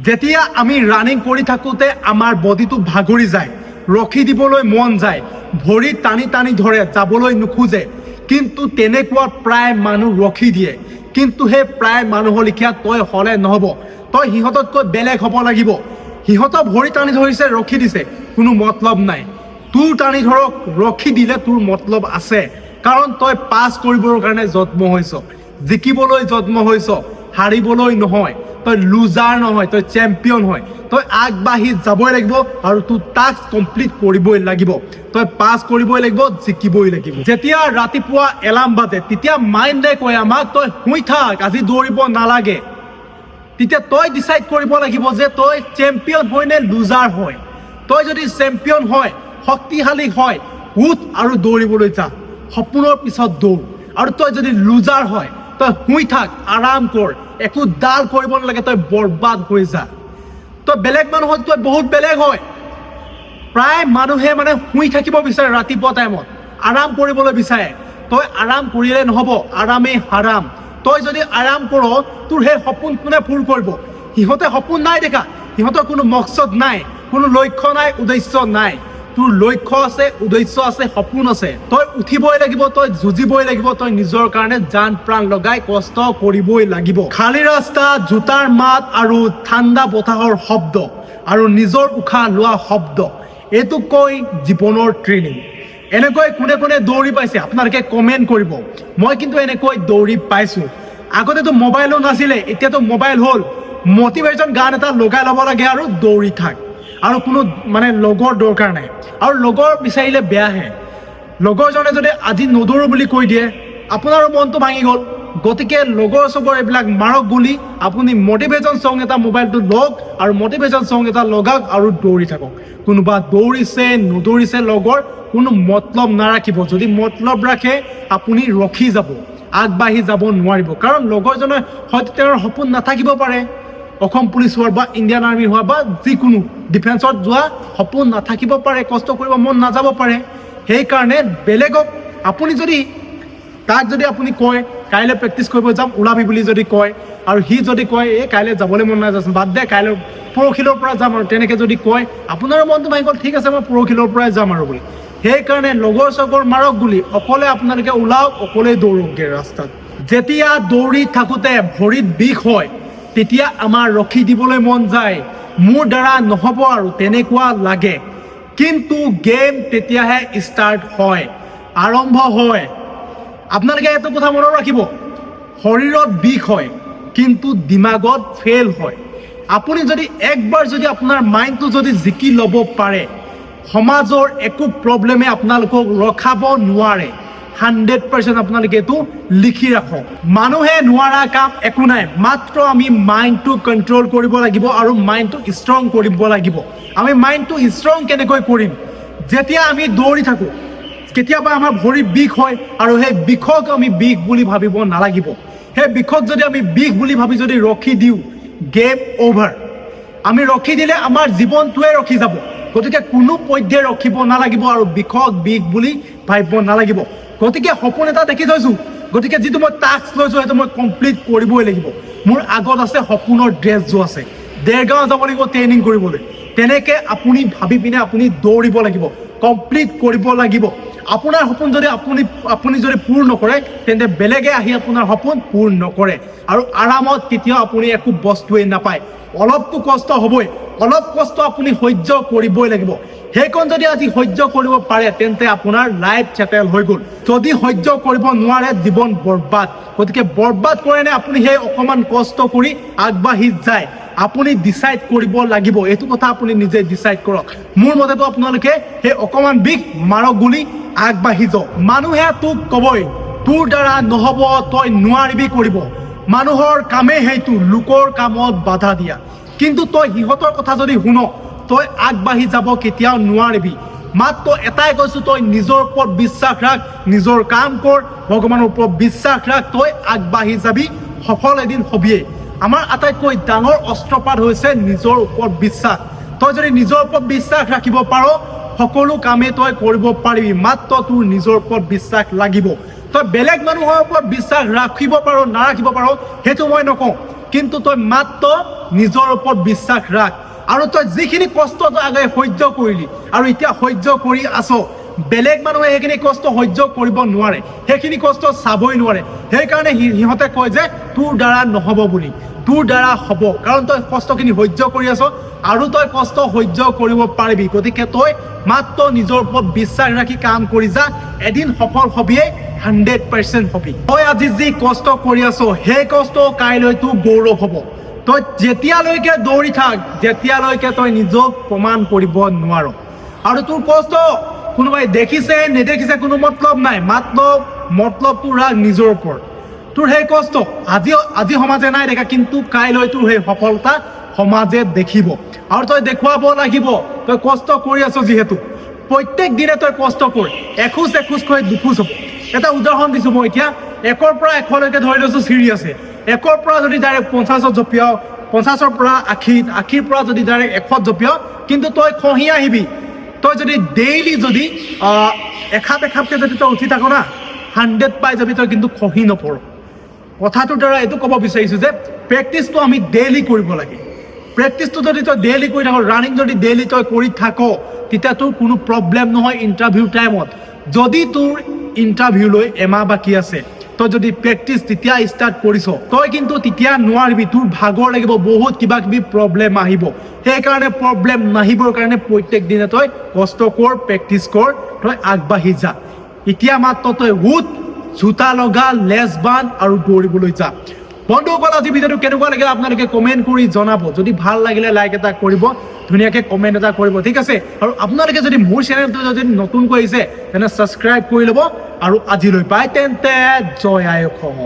যেতিয়া আমি ৰানিং কৰি থাকোঁতে আমাৰ বডিটো ভাগৰি যায়, ৰখি দিবলৈ মন যায়, ভৰি টানি টানি ধৰে, যাবলৈ নোখোজে, কিন্তু তেনেকুৱা প্ৰায় মানুহ ৰখি দিয়ে। কিন্তু সেই প্ৰায় মানুহৰ লেখীয়া তই হ'লে নহ'ব, তই সিহঁততকৈ বেলেগ হ'ব লাগিব। সিহঁতৰ ভৰি টানি ধৰিছে, ৰখি দিছে, কোনো মতলব নাই। তোৰ টানি ধৰক, ৰখি দিলে তোৰ মতলব আছে, কাৰণ তই পাছ কৰিবৰ কাৰণে জন্ম হৈছ, জিকিবলৈ জন্ম হৈছ, হাৰিবলৈ নহয়। তই লুজাৰ নহয়, তই চেম্পিয়ন হয়। তই আগবাঢ়ি যাবই লাগিব আৰু তোৰ টাস্ক কমপ্লিট কৰিবই লাগিব। তই পাছ কৰিবই লাগিব, জিকিবই লাগিব। যেতিয়া ৰাতিপুৱা এলাৰ্ম বাজে, তেতিয়া মাইণ্ডে কয় আমাক তই শুই থাক, আজি দৌৰিব নালাগে। তেতিয়া তই ডিচাইড কৰিব লাগিব যে তই চেম্পিয়ন হয় নে লুজাৰ হয়। তই যদি চেম্পিয়ন হয়, শক্তিশালী হয়, উঠ আৰু দৌৰিবলৈ যা, সপোনৰ পিছত দৌৰ। আৰু তই যদি লুজাৰ হয়, তই শুই থাক, আৰাম কৰ, একো ডাল কৰিব নালাগে, তই বৰবাদ হৈ যা। তই বেলেগ মানুহতকৈ বহুত বেলেগ হয়। প্ৰায় মানুহে শুই থাকিব বিচাৰে, ৰাতিপুৱা টাইমত আৰাম কৰিবলৈ বিচাৰে। তই আৰাম কৰিলে নহ'ব, আৰামেই হাৰাম। তই যদি আৰাম কৰ, তোৰ সেই সপোন কোনে পূৰ কৰিব? সিহঁতে সপোন নাই দেখা, সিহঁতৰ কোনো মকসদ নাই, কোনো লক্ষ্য নাই, উদ্দেশ্য নাই। তোৰ লক্ষ্য আছে, উদ্দেশ্য আছে, সপোন আছে। তই উঠিবই লাগিব, তই যুঁজিবই লাগিব, তই নিজৰ কাৰণে জান প্ৰাণ লগাই কষ্ট কৰিবই লাগিব। খালী ৰাস্তা, জোতাৰ মাত আৰু ঠাণ্ডা বতাহৰ শব্দ আৰু নিজৰ উশাহ লোৱা শব্দ, এইটো কৈ জীৱনৰ ট্ৰেইনিং। এনেকৈ কোনে কোনে দৌৰি পাইছে আপোনালোকে কমেণ্ট কৰিব। মই কিন্তু এনেকৈ দৌৰি পাইছোঁ। আগতেতো মোবাইলো নাছিলে, এতিয়াতো মোবাইল হ'ল। মটিভেশ্যন গান এটা লগাই ল'ব লাগে আৰু দৌৰি থাক। আৰু কোনো লগৰ দৰকাৰ নাই। আৰু লগৰ বিচাৰিলে বেয়াহে। লগৰজনে যদি আজি নদৌৰো বুলি কৈ দিয়ে, আপোনাৰো মনটো ভাঙি গ'ল। গতিকে লগৰ চগৰ এইবিলাক মাৰক গুলি, আপুনি মটিভেশ্যন চং এটা মোবাইলটো লওক আৰু মটিভেশ্যন চং এটা লগাওক আৰু দৌৰি থাকক। কোনোবা দৌৰিছে নদৌৰিছে লগৰ, কোনো মতলব নাৰাখিব। যদি মতলব ৰাখে, আপুনি ৰখি যাব, আগবাঢ়ি যাব নোৱাৰিব। কাৰণ লগৰজনে হয়তো তেওঁৰ সপোন নাথাকিব পাৰে, অসম পুলিচ হোৱাৰ বা ইণ্ডিয়ান আৰ্মি হোৱা বা যিকোনো ডিফেন্সত যোৱা সপোন নাথাকিব পাৰে, কষ্ট কৰিব মন নাযাব পাৰে। সেইকাৰণে বেলেগক তাক যদি আপুনি কয় কাইলৈ প্ৰেক্টিছ কৰিব যাম ওলাবি বুলি যদি কয়, আৰু সি যদি কয় এই কাইলৈ যাবলৈ মন নাযায়, বাদ দে কাইলৈ পৰহিলৰ পৰা যাম, আৰু তেনেকৈ যদি কয়, আপোনাৰো মনটো ভাঙি গ'ল, ঠিক আছে মই পৰহিলৰ পৰাই যাম আৰু বুলি। সেইকাৰণে লগৰ চগৰ মাৰক বুলি অকলে আপোনালোকে ওলাওক, অকলেই দৌৰকগৈ ৰাস্তাত। যেতিয়া দৌৰি থাকোঁতে ভৰিত বিষ হয়, তেতিয়া আমাৰ ৰখি দিবলৈ মন যায়, মোৰ দ্বাৰা নহ'ব আৰু তেনেকুৱা লাগে। কিন্তু গেম তেতিয়াহে ষ্টাৰ্ট হয়, আৰম্ভ হয়। আপোনালোকে এইটো কথা মনত ৰাখিব, শৰীৰত বিষ হয় কিন্তু দিমাগত ফেইল হয়। আপুনি যদি একবাৰ যদি আপোনাৰ মাইণ্ডটো যদি জিকি ল'ব পাৰে, সমাজৰ একো প্ৰব্লেমে আপোনালোকক ৰখাব নোৱাৰে। 100% আপোনালোকে এইটো লিখি ৰাখক। মানুহে নোৱাৰা কাম একো নাই, মাত্ৰ আমি মাইণ্ডটো কণ্ট্ৰল কৰিব লাগিব আৰু মাইণ্ডটো ষ্ট্ৰং কৰিব লাগিব। আমি মাইণ্ডটো ষ্ট্ৰং কেনেকৈ কৰিম? যেতিয়া আমি দৌৰি থাকোঁ, কেতিয়াবা আমাৰ ভৰি বিষ হয়, আৰু সেই বিষক আমি বিষ বুলি ভাবিব নালাগিব। সেই বিষক যদি আমি বিষ বুলি ভাবি যদি ৰখি দিওঁ, গেম অভাৰ। আমি ৰখি দিলে আমাৰ জীৱনটোৱে ৰখি যাব। গতিকে কোনো পধ্যে ৰখিব নালাগিব আৰু বিষক বিষ বুলি ভাবিব নালাগিব। গতিকে সপোন এটা দেখি থৈছোঁ, গতিকে যিটো মই টাস্ক লৈছোঁ সেইটো মই কমপ্লিট কৰিবই লাগিব। মোৰ আগত আছে সপোনৰ ড্ৰেছযোৰ আছে, দেৰগাঁও যাব লাগিব ট্ৰেইনিং কৰিবলৈ। তেনেকৈ আপুনি ভাবি পিনে আপুনি দৌৰিব লাগিব, কমপ্লিট কৰিব লাগিব। আপোনাৰ সপোন যদি আপুনি যদি পূৰ নকৰে, তেন্তে বেলেগে আহি আপোনাৰ সপোন পূৰ নকৰে। আৰু আৰামত কেতিয়াও আপুনি একো বস্তুৱেই নাপায়। অলপতো কষ্ট হ'বই, অলপ কষ্ট আপুনি সহ্য কৰিবই লাগিব। সেইকণ যদি আজি সহ্য কৰিব পাৰে, তেন্তে আপোনাৰ লাইফ ছেটেল হৈ গ'ল। যদি সহ্য কৰিব নোৱাৰে, জীৱন বৰবাদ। গতিকে বৰবাদ কৰে নে আপুনি সেই অকণমান কষ্ট কৰি আগবাঢ়ি যায়? আপুনি ডিচাইড কৰিব লাগিব, এইটো কথা আপুনি নিজে ডিচাইড কৰক। মোৰ মতেতো আপোনালোকে সেই অকণমান বিষ মাৰক গুলি, আগবাঢ়ি যাওক। মানুহে তোক ক'বই তোৰ দ্বাৰা নহ'ব, তই নোৱাৰিবি কৰিব। মানুহৰ কামেই সেইটো, লোকৰ কামত বাধা দিয়া। কিন্তু তই সিহঁতৰ কথা যদি শুন, তই আগবাঢ়ি যাব কেতিয়াও নোৱাৰিবি। মাত্ৰ এটাই কৈছোঁ, তই নিজৰ ওপৰত বিশ্বাস ৰাখ, নিজৰ কাম কৰ, ভগৱানৰ ওপৰত বিশ্বাস ৰাখ, তই আগবাঢ়ি যাবি, সফল এদিন হবিয়েই। আমাৰ আটাইতকৈ ডাঙৰ অস্ত্ৰপাত হৈছে নিজৰ ওপৰত বিশ্বাস। তই যদি নিজৰ ওপৰত বিশ্বাস ৰাখিব পাৰ, সকলো কামেই তই কৰিব পাৰিবি। মাত্ৰ তোৰ নিজৰ ওপৰত বিশ্বাস লাগিব। তই বেলেগ মানুহৰ ওপৰত বিশ্বাস ৰাখিব পাৰ নাৰাখিব পাৰ সেইটো মই নকওঁ, কিন্তু তই মাত্ৰ নিজৰ ওপৰত বিশ্বাস ৰাখ আৰু তই যিখিনি কষ্ট তই আগে সহ্য কৰিলি আৰু এতিয়া সহ্য কৰি আছ বেলেগ মানুহে সেইখিনি কষ্ট সহ্য কৰিব নোৱাৰে সেইখিনি কষ্ট চাবই নোৱাৰে সেইকাৰণে সিহঁতে কয় যে তোৰ দ্বাৰা নহ'ব বুলি তোৰ দ্বাৰা হ'ব কাৰণ তই কষ্টখিনি সহ্য কৰি আছ আৰু তই কষ্ট সহ্য কৰিব পাৰিবি গতিকে তই মাত্ৰ নিজৰ ওপৰত বিশ্বাস ৰাখি কাম কৰি যা এদিন সফল হবিয়ে 100% হবি তই আজি যি কষ্ট কৰি আছ সেই কষ্ট কাইলৈ তোৰ গৌৰৱ হ'ব তই যেতিয়ালৈকে দৌৰি থাক যেতিয়ালৈকে তই নিজক প্ৰমাণ কৰিব নোৱাৰ আৰু তোৰ কষ্ট কোনোবাই দেখিছে নেদেখিছে কোনো মতলব নাই মাত্ৰ মতলবটো ৰাখ নিজৰ ওপৰত তোৰ সেই কষ্ট আজি সমাজে নাই দেখা কিন্তু কাইলৈ তোৰ সেই সফলতা সমাজে দেখিব আৰু তই দেখুৱাব লাগিব তই কষ্ট কৰি আছ যিহেতু প্ৰত্যেক দিনে তই কষ্ট কৰ এখোজ এখোজকৈ দুখোজ হ'ব এটা উদাহৰণ দিছোঁ মই এতিয়া 1ৰ পৰা 100লৈকে ধৰি লৈছোঁ চিৰি আছে 1ৰ পৰা যদি ডাইৰেক্ট 50ত জঁপিয়াও 50ৰ পৰা 80ৰ পৰা যদি ডাইৰেক্ট 100ত জঁপিয়াও কিন্তু তই খহি আহিবি তই যদি ডেইলি যদি এখাপকে যদি তই উঠি থাক না 100 পাই যাবি তই কিন্তু খহি নপৰ কথাটোৰ দ্বাৰা এইটো ক'ব বিচাৰিছোঁ যে প্ৰেক্টিছটো আমি ডেইলি কৰিব লাগে প্ৰেক্টিছটো যদি তই ডেইলি কৰি থাক ৰানিং যদি ডেইলি তই কৰি থাক তেতিয়া তোৰ কোনো প্ৰব্লেম নহয় ইণ্টাৰভিউ টাইমত যদি তোৰ ইণ্টাৰভিউলৈ এমাহ বাকী আছে তই যদি প্ৰেক্টিছ তেতিয়া ষ্টাৰ্ট কৰিছ তই কিন্তু তেতিয়া নোৱাৰিবি তোৰ ভাগৰ লাগিব বহুত কিবা কিবি প্ৰব্লেম আহিব সেইকাৰণে প্ৰব্লেম নাহিবৰ কাৰণে প্ৰত্যেক দিনে তই কষ্ট কৰ প্ৰেক্টিছ কৰ তই আগবাঢ়ি যা এতিয়া মাত্ৰ তই উঠ জোতা লগা লেজ বান্ধ আৰু দৌৰিবলৈ যা বন্ধুসকল আজি ভিডিঅ'টো কেনেকুৱা লাগিলে আপোনালোকে কমেণ্ট কৰি জনাব যদি ভাল লাগিলে লাইক এটা কৰিব ধুনীয়াকৈ কমেণ্ট এটা কৰিব ঠিক আছে আৰু আপোনালোকে যদি মোৰ চেনেলটো যদি নতুনকৈ আহিছে তেনে ছাবস্ক্ৰাইব কৰি ল'ব আৰু আজিলৈ পাই তেন্তে জয় আই অসম।